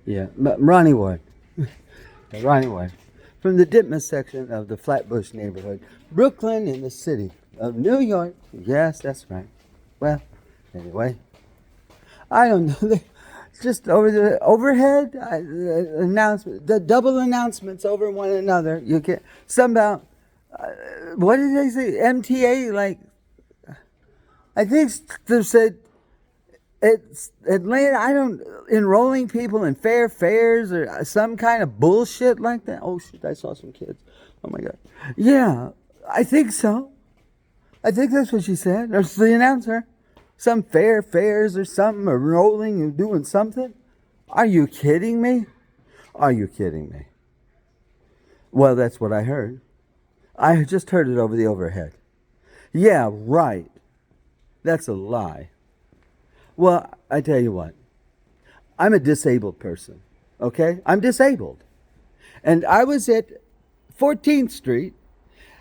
Yeah, Ronnie Ward. Ronnie Ward. From the Ditmas section of the Flatbush neighborhood, Brooklyn in the city of New York. Yes, that's right. Well, anyway, I don't know. Just over the overhead announcement, the double announcements over one another. You get somehow. What did they say? MTA, like I think they said it's Atlanta. I don't enrolling people in fares or some kind of bullshit like that. Oh shit! I saw some kids. Oh my god. Yeah, I think so. I think that's what she said. There's the announcer. Some fares or something, or rolling and doing something. Are you kidding me? Are you kidding me? Well, that's what I heard. I just heard it over the overhead. Yeah, right. That's a lie. Well, I tell you what. I'm a disabled person, okay? I'm disabled. And I was at 14th Street.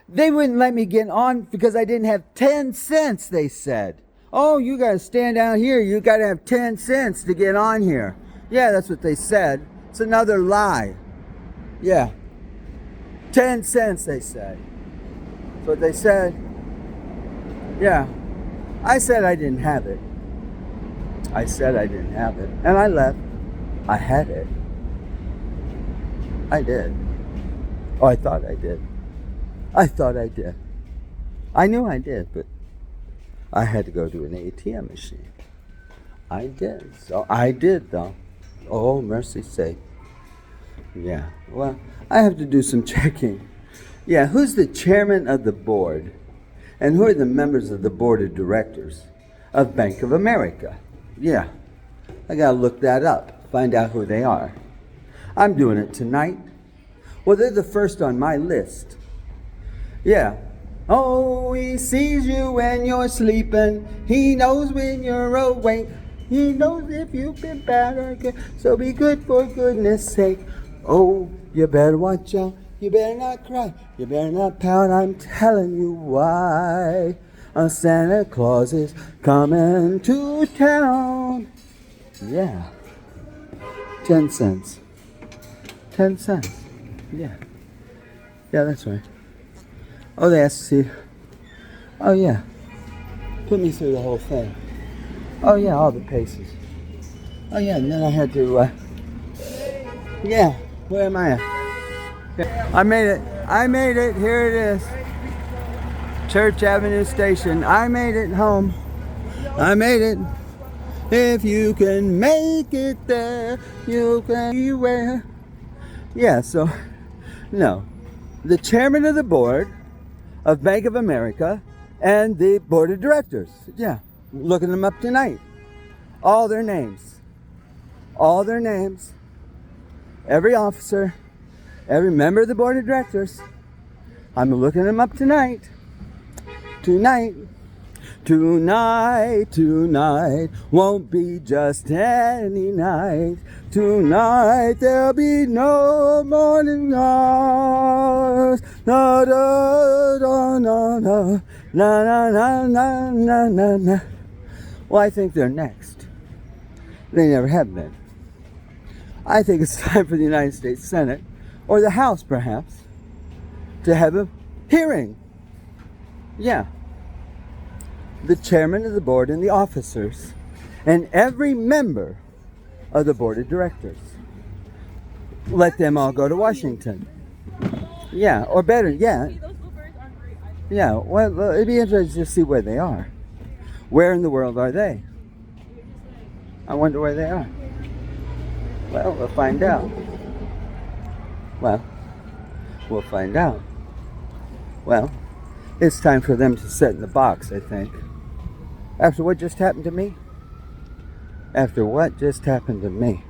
They wouldn't let me get on because I didn't have 10 cents, they said. Oh, you got to stand down here. You got to have 10 cents to get on here. Yeah, that's what they said. It's another lie. Yeah. 10 cents, they said. That's what they said. Yeah. I said I didn't have it. I said I didn't have it. And I left. I had it. I did. Oh, I thought I did. I thought I did. I knew I did, but I had to go to an ATM machine. I did. So I did, though. Oh, mercy's sake. Yeah. Well, I have to do some checking. Yeah, who's the chairman of the board? And who are the members of the board of directors of Bank of America? Yeah. I got to look that up. Find out who they are. I'm doing it tonight. Well, they're the first on my list. Yeah. Oh, he sees you when you're sleeping. He knows when you're awake. He knows if you've been bad or good. So be good for goodness sake. Oh, you better watch out. You better not cry. You better not pout. I'm telling you why. Santa Claus is coming to town. Yeah. 10 cents. 10 cents. Yeah. Yeah, that's right. Oh, they asked to see. Oh, yeah. Put me through the whole thing. Oh, yeah, all the paces. Oh, yeah, and then I had to, yeah, where am I at? I made it. I made it. Here it is. Church Avenue Station. I made it home. I made it. If you can make it there, you can be where. Yeah, so, no. The chairman of the board of Bank of America and the board of directors. Yeah, looking them up tonight. All their names. All their names. Every officer, every member of the board of directors. I'm looking them up tonight. Tonight. Tonight, tonight won't be just any night. Tonight there'll be no morning hours. Na da da na na na na na na na na. Well, I think they're next. They never have been. I think it's time for the United States Senate, or the House perhaps, to have a hearing. Yeah. The chairman of the board and the officers, and every member of the board of directors. Let them all go to Washington. Yeah, or better, yeah. Yeah, well, it'd be interesting to see where they are. Where in the world are they? I wonder where they are. Well, we'll find out. Well, we'll find out. Well, it's time for them to sit in the box, I think. After what just happened to me? After what just happened to me?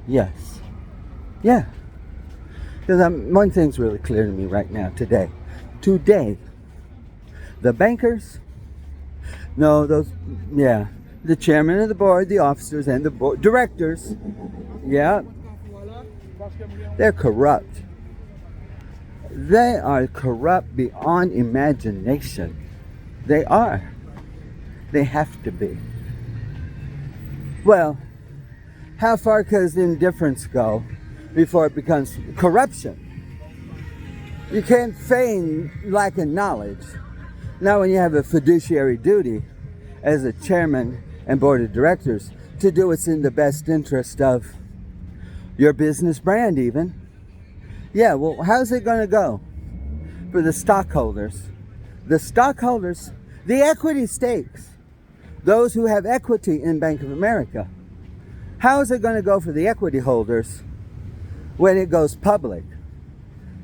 Yes. Yeah. Because one thing's really clear to me right now, today. Today. The bankers, no, those, yeah. The chairman of the board, the officers, and the board directors, yeah. They're corrupt. They are corrupt beyond imagination. They are. They have to be. Well, How far does indifference go before it becomes corruption? You can't feign lack of knowledge. Now, when you have a fiduciary duty as a chairman and board of directors to do what's in the best interest of your business brand even, yeah, well, how's it going to go for the stockholders? The stockholders, the equity stakes, those who have equity in Bank of America. How is it going to go for the equity holders when it goes public?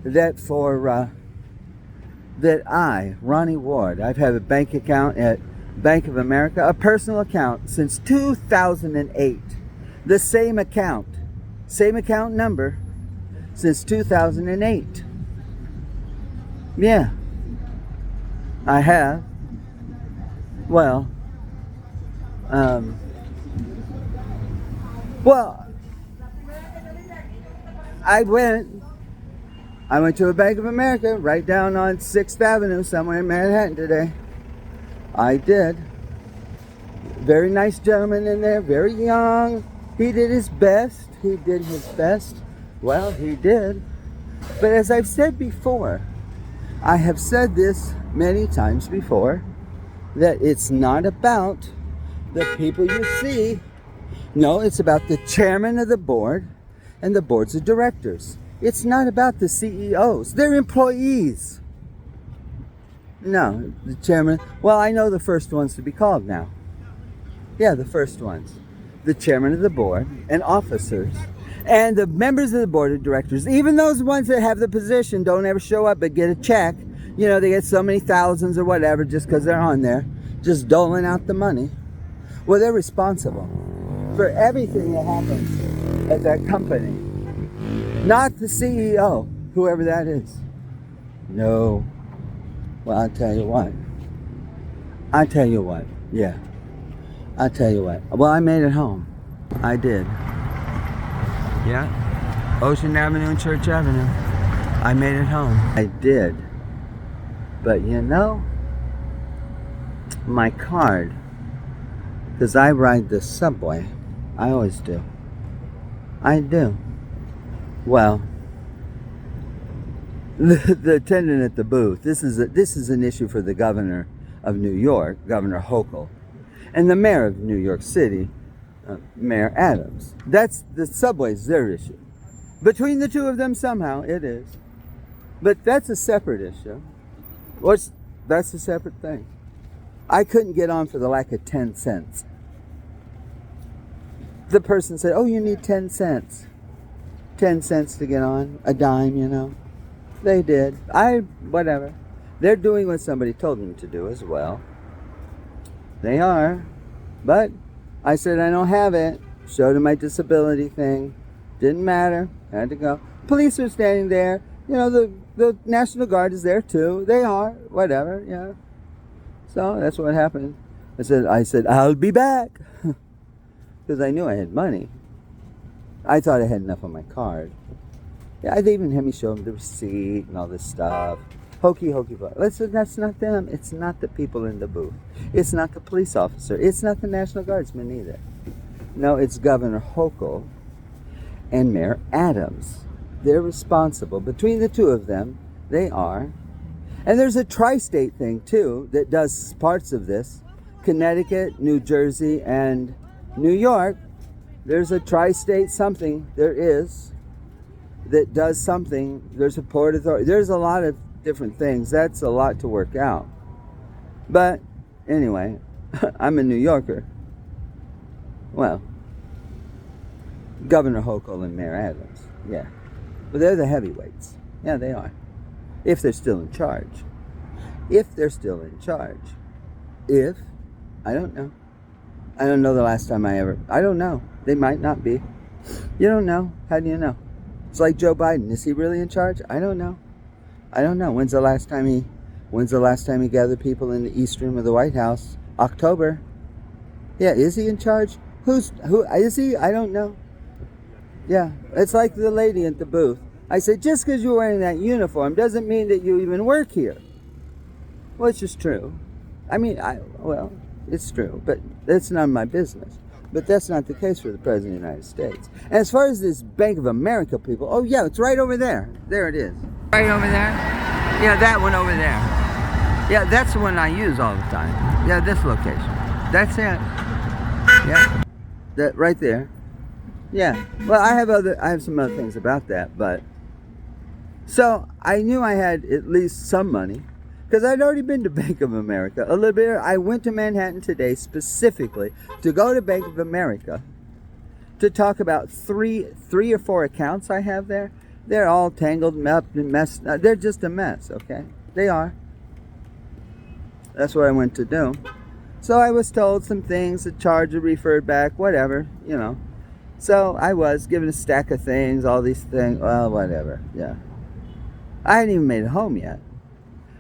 That I, Ronnie Ward, I've had a bank account at Bank of America, a personal account since 2008. The same account number since 2008. Yeah, I have. Well, I went to a Bank of America right down on 6th Avenue somewhere in Manhattan today. I did. Very nice gentleman in there, very young. He did his best. Well, he did. But as I've said before, I have said this many times before, that it's not about the people you see. No, it's about the chairman of the board and the boards of directors. It's not about the CEOs. They're employees. No, the chairman. Well, I know the first ones to be called now. Yeah, the first ones. The chairman of the board and officers. And the members of the board of directors, even those ones that have the position, don't ever show up but get a check. You know, they get so many thousands or whatever just because they're on there, just doling out the money. Well, they're responsible for everything that happens at that company. Not the CEO, whoever that is. No. Well, I'll tell you what. Yeah. I'll tell you what. Well, I made it home. I did. Yeah. Ocean Avenue and Church Avenue. I made it home. I did. But you know, my card, because I ride the subway. I always do. I do. Well, the attendant at the booth, this is an issue for the governor of New York, Governor Hochul, and the mayor of New York City, Mayor Adams. The subway's their issue. Between the two of them, somehow, it is. But that's a separate issue. That's a separate thing. I couldn't get on for the lack of 10 cents. The person said, oh, you need 10 cents. 10 cents to get on, a dime, you know. They did. Whatever. They're doing what somebody told them to do as well. They are. But I said, I don't have it. Showed them my disability thing. Didn't matter. Had to go. Police are standing there. You know, the National Guard is there too. They are. Whatever, yeah. So that's what happened. I said, I'll be back. Because I knew I had money. I thought I had enough on my card. Yeah, they even had me show them the receipt and all this stuff. Hokey. Listen, that's not them. It's not the people in the booth. It's not the police officer. It's not the National Guardsman either. No, it's Governor Hochul and Mayor Adams. They're responsible. Between the two of them, they are. And there's a tri-state thing, too, that does parts of this. Connecticut, New Jersey, and New York. There's a tri-state something. There is. That does something. There's a port authority. There's a lot of different things. That's a lot to work out. But anyway, I'm a New Yorker. Well, Governor Hochul and Mayor Adams. Yeah. But they're the heavyweights. Yeah, they are. If they're still in charge. I don't know. I don't know the last time I don't know. They might not be. You don't know. How do you know? It's like Joe Biden. Is he really in charge? I don't know. When's the last time he gathered people in the East Room of the White House? October. Yeah, is he in charge? Who is he? I don't know. Yeah, it's like the lady at the booth. I said, just because you're wearing that uniform doesn't mean that you even work here. Which is true. I mean, it's true, but that's none of my business. But that's not the case for the President of the United States. And as far as this Bank of America people, oh yeah, it's right over there. There it is. Right over there? Yeah, that one over there. Yeah, that's the one I use all the time. Yeah, this location. That's it. Yeah. That right there. Yeah. Well, I have some other things about that, but so I knew I had at least some money. Because I'd already been to Bank of America a little bit. I went to Manhattan today specifically to go to Bank of America to talk about three or four accounts I have there. They're all tangled up and messed. They're just a mess, okay? They are. That's what I went to do. So I was told some things, the charge are referred back, whatever, you know. So I was given a stack of things, all these things, well, whatever, yeah. I hadn't even made it home yet.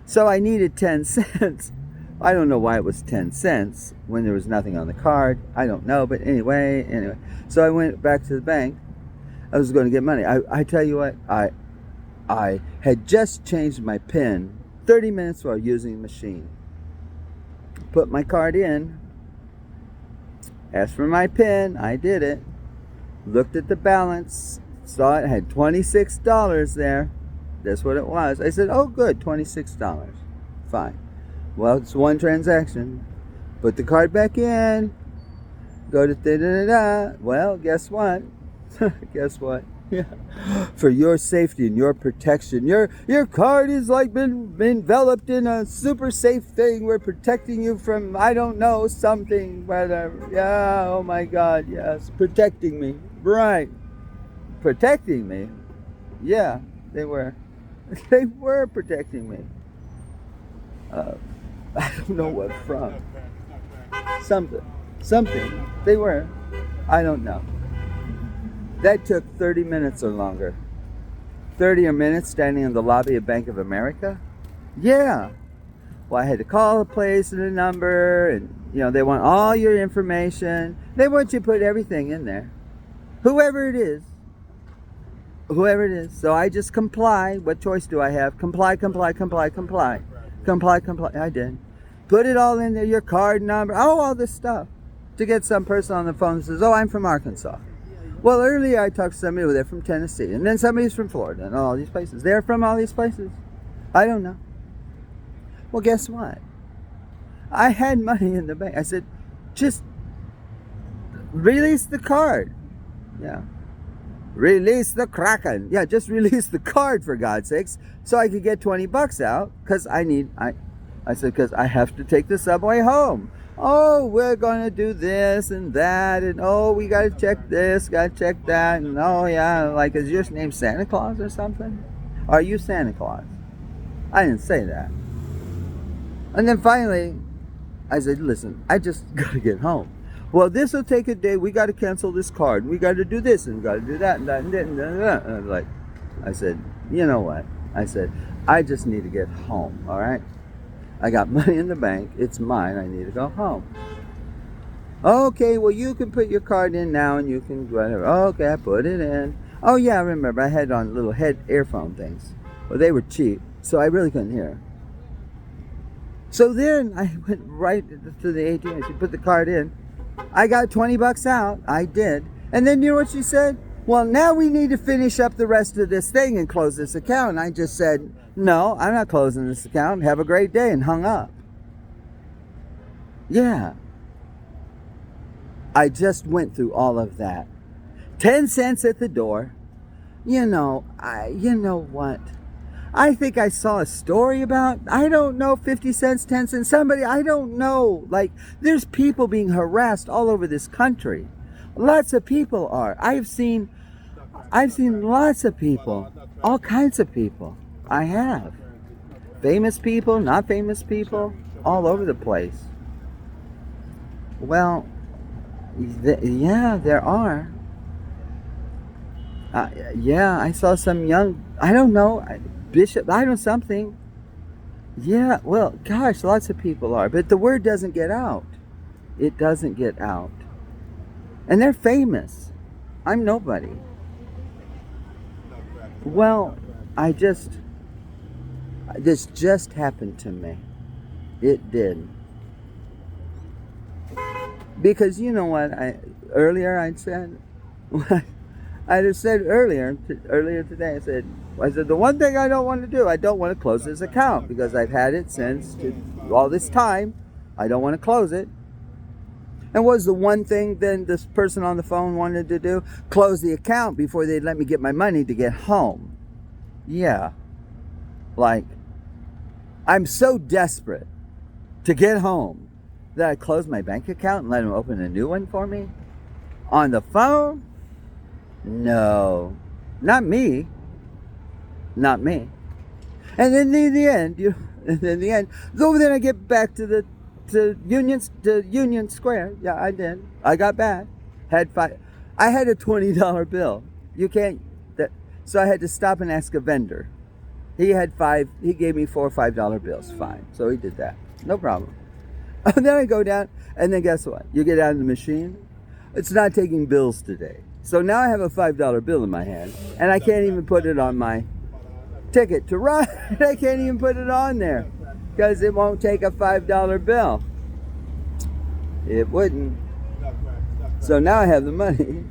So I needed 10 cents. I don't know why it was 10 cents when there was nothing on the card. I don't know, but anyway. So I went back to the bank. I was going to get money. I tell you what, I had just changed my PIN 30 minutes while using the machine. Put my card in. Asked for my PIN. I did it. Looked at the balance. Saw it had $26 there. That's what it was. I said, oh, good, $26. Fine. Well, it's one transaction. Put the card back in. Go to da-da-da-da. Well, guess what? Guess what? Yeah. For your safety and your protection, your card is like been enveloped in a super safe thing. We're protecting you from, I don't know, something, whatever. Yeah, oh my God, yes. Protecting me. Right. Protecting me. Yeah, they were. They were protecting me. I don't know what from. Something. They were. I don't know. That took 30 minutes or longer. 30 minutes standing in the lobby of Bank of America? Yeah. Well, I had to call a place and a number, and they want all your information. They want you to put everything in there. Whoever it is. So I just comply. What choice do I have? Comply. I did. Put it all in there, your card number, all this stuff. To get some person on the phone who says, oh, I'm from Arkansas. Well, earlier I talked to somebody, they're from Tennessee. And then somebody's from Florida and all these places. They're from all these places. I don't know. Well, guess what? I had money in the bank. I said, just release the card. Yeah. Release the Kraken. Yeah, just release the card, for God's sakes, so I could get $20 out, because I said, because I have to take the subway home. Oh, we're going to do this and that, and oh, we got to check this, got to check that, and oh, yeah, like, is your name Santa Claus or something? Are you Santa Claus? I didn't say that. And then finally, I said, listen, I just got to get home. Well, this will take a day. We got to cancel this card. We got to do this and we got to do that and that and that and that. And I said, you know what? I said, I just need to get home, all right? I got money in the bank. It's mine. I need to go home. Okay, well, you can put your card in now and you can whatever. Okay, I put it in. Oh, yeah, I remember. I had on little head earphone things. Well, they were cheap, so I really couldn't hear. So then I went right to the ATM. She put the card in. I got $20 out. I did. And then you know what she said? Well, now we need to finish up the rest of this thing and close this account. And I just said, no, I'm not closing this account. Have a great day, and hung up. Yeah. I just went through all of that. 10 cents at the door. You know what? I think I saw a story about, I don't know, 50 cents, 10 cents, somebody, I don't know. Like, there's people being harassed all over this country. Lots of people are. I've seen lots of people, all kinds of people. I have. Famous people, not famous people, all over the place. Well, yeah, there are. Yeah, I saw some young, I don't know, bishop, I don't know, something. Yeah, well, gosh, lots of people are. But the word doesn't get out. It doesn't get out. And they're famous. I'm nobody. Well, this just happened to me. It did. Because you know what earlier I said? I just said earlier today, I said, the one thing I don't want to do, I don't want to close this account because I've had it since all this time. I don't want to close it. And what was the one thing then this person on the phone wanted to do? Close the account before they'd let me get my money to get home. Yeah. Like, I'm so desperate to get home that I closed my bank account and let them open a new one for me? On the phone? No. Not me. Not me. And then in the end, so then I get back to Union Square. Yeah, I did. I got back. I had a $20 bill. You can't. So I had to stop and ask a vendor. He had five. He gave me $4 $5 bills. Fine. So he did that. No problem. And then I go down, and then guess what? You get out of the machine. It's not taking bills today. So now I have a $5 bill in my hand, and I can't even put it on my ticket to ride. I can't even put it on there because it won't take a $5 bill. It wouldn't. So now I have the money.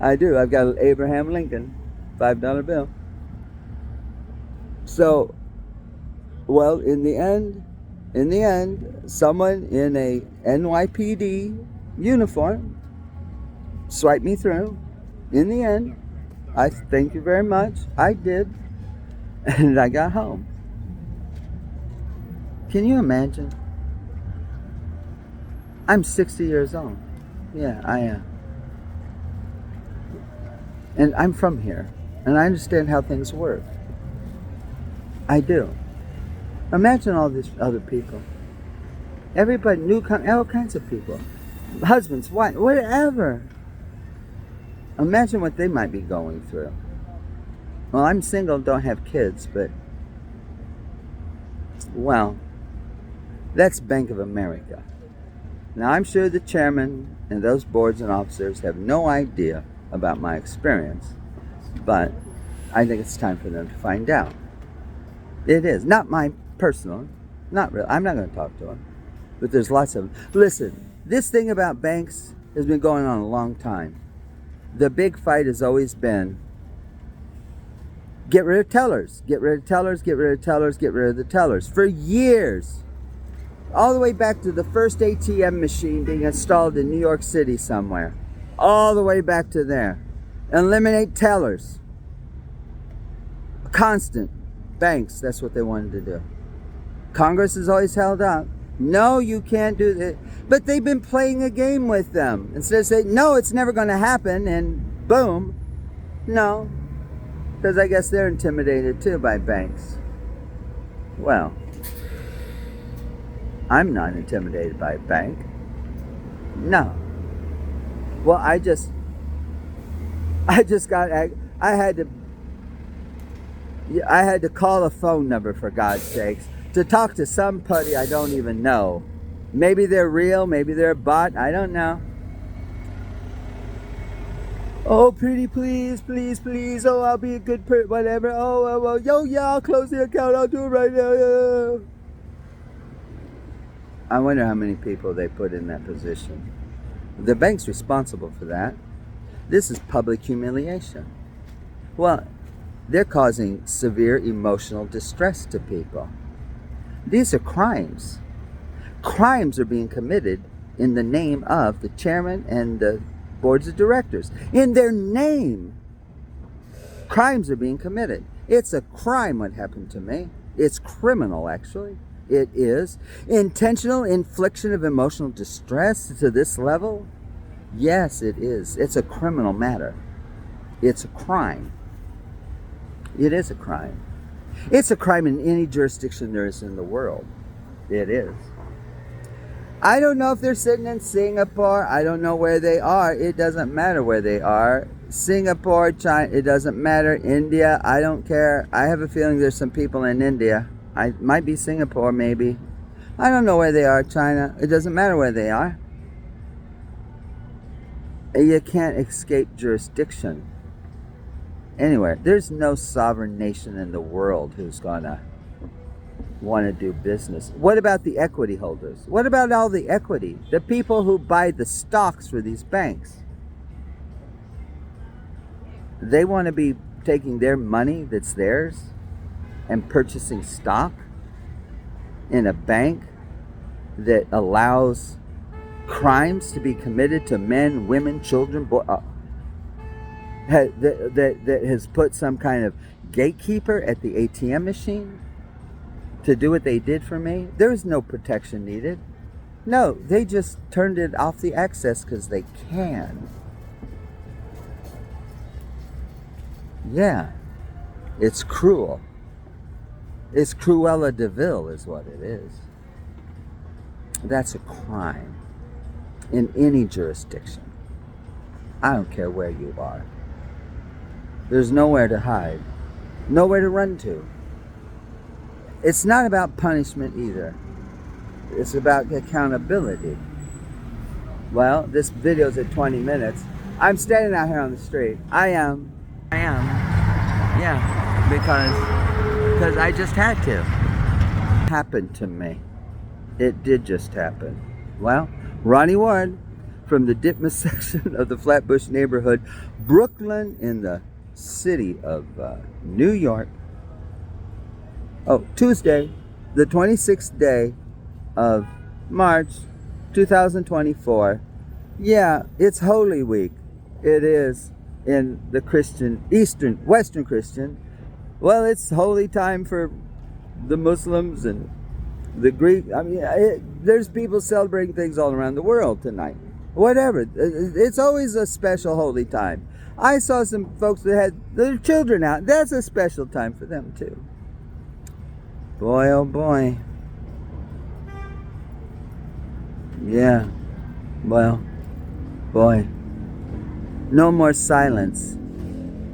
I do. I've got an Abraham Lincoln $5 bill. So, well, in the end, someone in a NYPD uniform swiped me through. In the end, I thank you very much. I did. And I got home. Can you imagine? I'm 60 years old. Yeah, I am. And I'm from here. And I understand how things work. I do. Imagine all these other people. Everybody, all kinds of people. Husbands, wives, whatever. Imagine what they might be going through. Well, I'm single, don't have kids, but, well, that's Bank of America. Now, I'm sure the chairman and those boards and officers have no idea about my experience, but I think it's time for them to find out. It is. Not my personal, not really. I'm not going to talk to them, but there's lots of them. Listen, this thing about banks has been going on a long time. The big fight has always been get rid of tellers, get rid of tellers, get rid of tellers, get rid of the tellers. For years, all the way back to the first ATM machine being installed in New York City somewhere, all the way back to there. Eliminate tellers. Constant. Banks, that's what they wanted to do. Congress has always held up. No, you can't do that. But they've been playing a game with them. Instead of saying, no, it's never going to happen, and boom. No. Because I guess they're intimidated too by banks. Well, I'm not intimidated by a bank. No. Well, I had to call a phone number, for God's sakes, to talk to somebody I don't even know. Maybe they're real, maybe they're a bot, I don't know. Oh, pretty please, please, please. Oh, I'll be a good whatever. Oh, yeah, I'll close the account. I'll do it right now. I wonder how many people they put in that position. The bank's responsible for that. This is public humiliation. Well, they're causing severe emotional distress to people. These are crimes. Crimes are being committed in the name of the chairman and the boards of directors. In their name, crimes are being committed. It's a crime what happened to me. It's criminal, actually. It is. Intentional infliction of emotional distress to this level? Yes, it is. It's a criminal matter. It's a crime. It is a crime. It's a crime in any jurisdiction there is in the world. It is. I don't know if they're sitting in Singapore. I don't know where they are. It doesn't matter where they are. Singapore, China, it doesn't matter. India, I don't care. I have a feeling there's some people in India. I might be Singapore, maybe. I don't know where they are. China, it doesn't matter where they are. You can't escape jurisdiction. Anywhere. There's no sovereign nation in the world who's gonna want to do business. What about the equity holders? What about all the equity? The people who buy the stocks for these banks. They want to be taking their money that's theirs and purchasing stock in a bank that allows crimes to be committed to men, women, children, that has put some kind of gatekeeper at the ATM machine to do what they did for me. There is no protection needed. No, they just turned it off the access because they can. Yeah, it's cruel. It's Cruella de Vil is what it is. That's a crime in any jurisdiction. I don't care where you are. There's nowhere to hide, nowhere to run to. It's not about punishment either. It's about accountability. Well, this video's at 20 minutes. I'm standing out here on the street. I am. Yeah, because I just had to. It happened to me. It did just happen. Well, Ronnie Ward from the Ditmas section of the Flatbush neighborhood, Brooklyn, in the city of New York. Oh, Tuesday, the 26th day of March 2024. Yeah, it's Holy Week. It is in the Western Christian. Well, it's holy time for the Muslims and the Greek. I mean, there's people celebrating things all around the world tonight. Whatever. It's always a special holy time. I saw some folks that had their children out. That's a special time for them too. Boy, oh boy. Yeah. Well, boy. No more silence.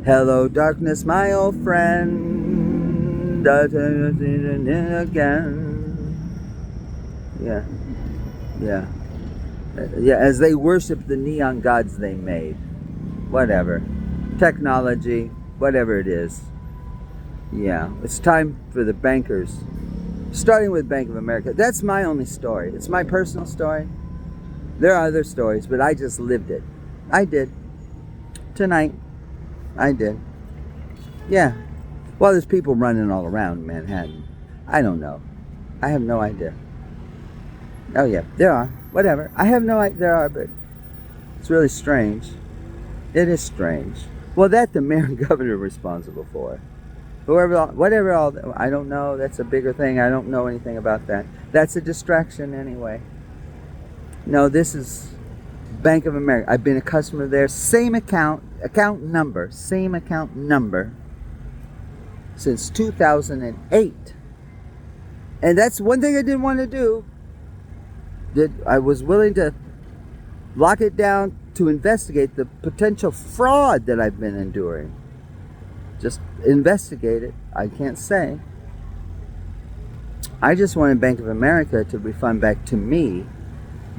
Hello, darkness, my old friend. Again. Yeah. As they worship the neon gods they made. Whatever. Technology, whatever it is. Yeah, it's time for the bankers, starting with Bank of America. That's my only story. It's my personal story. There are other stories, but I just lived it. I did. Tonight, I did. Yeah. Well, there's people running all around Manhattan. I don't know. I have no idea. Oh, yeah, there are. Whatever. I have no idea. There are, but it's really strange. It is strange. Well, that the mayor and governor are responsible for. Whatever, I don't know. That's a bigger thing. I don't know anything about that. That's a distraction anyway. No, this is Bank of America. I've been a customer there. Same account number, since 2008. And that's one thing I didn't want to do. That I was willing to lock it down to investigate the potential fraud that I've been enduring. Just investigate it. I can't say. I just wanted Bank of America to refund back to me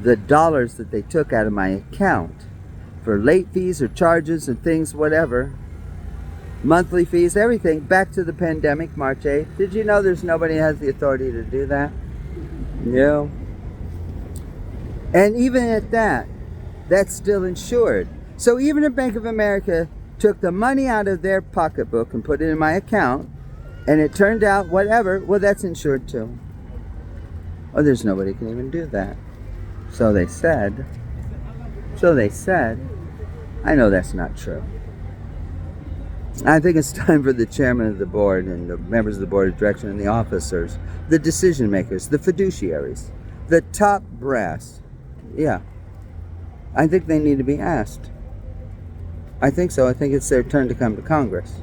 the dollars that they took out of my account for late fees or charges and things, whatever. Monthly fees, everything, back to the pandemic, March 8th. Did you know there's nobody who has the authority to do that? No. And even at that, that's still insured. So even if Bank of America took the money out of their pocketbook and put it in my account, and it turned out whatever, well, that's insured too. Oh, there's nobody can even do that. So they said. I know that's not true. I think it's time for the chairman of the board and the members of the board of direction and the officers, the decision makers, the fiduciaries, the top brass. Yeah. I think they need to be asked. I think so. I think it's their turn to come to Congress.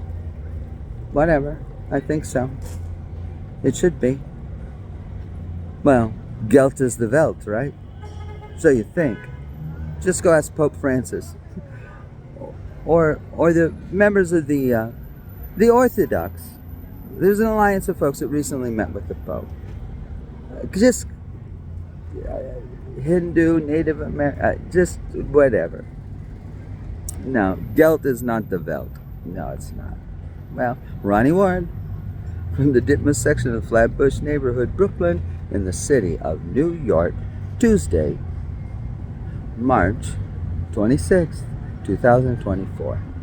Whatever. I think so. It should be. Well, Gelt is the welt, right? So you think. Just go ask Pope Francis. Or the members of the Orthodox. There's an alliance of folks that recently met with the Pope. Just Hindu, Native American, just whatever. No, Gelt is not the welt. No, it's not. Well, Ronnie Ward from the Ditmas section of Flatbush neighborhood, Brooklyn, in the city of New York, Tuesday, March 26th, 2024.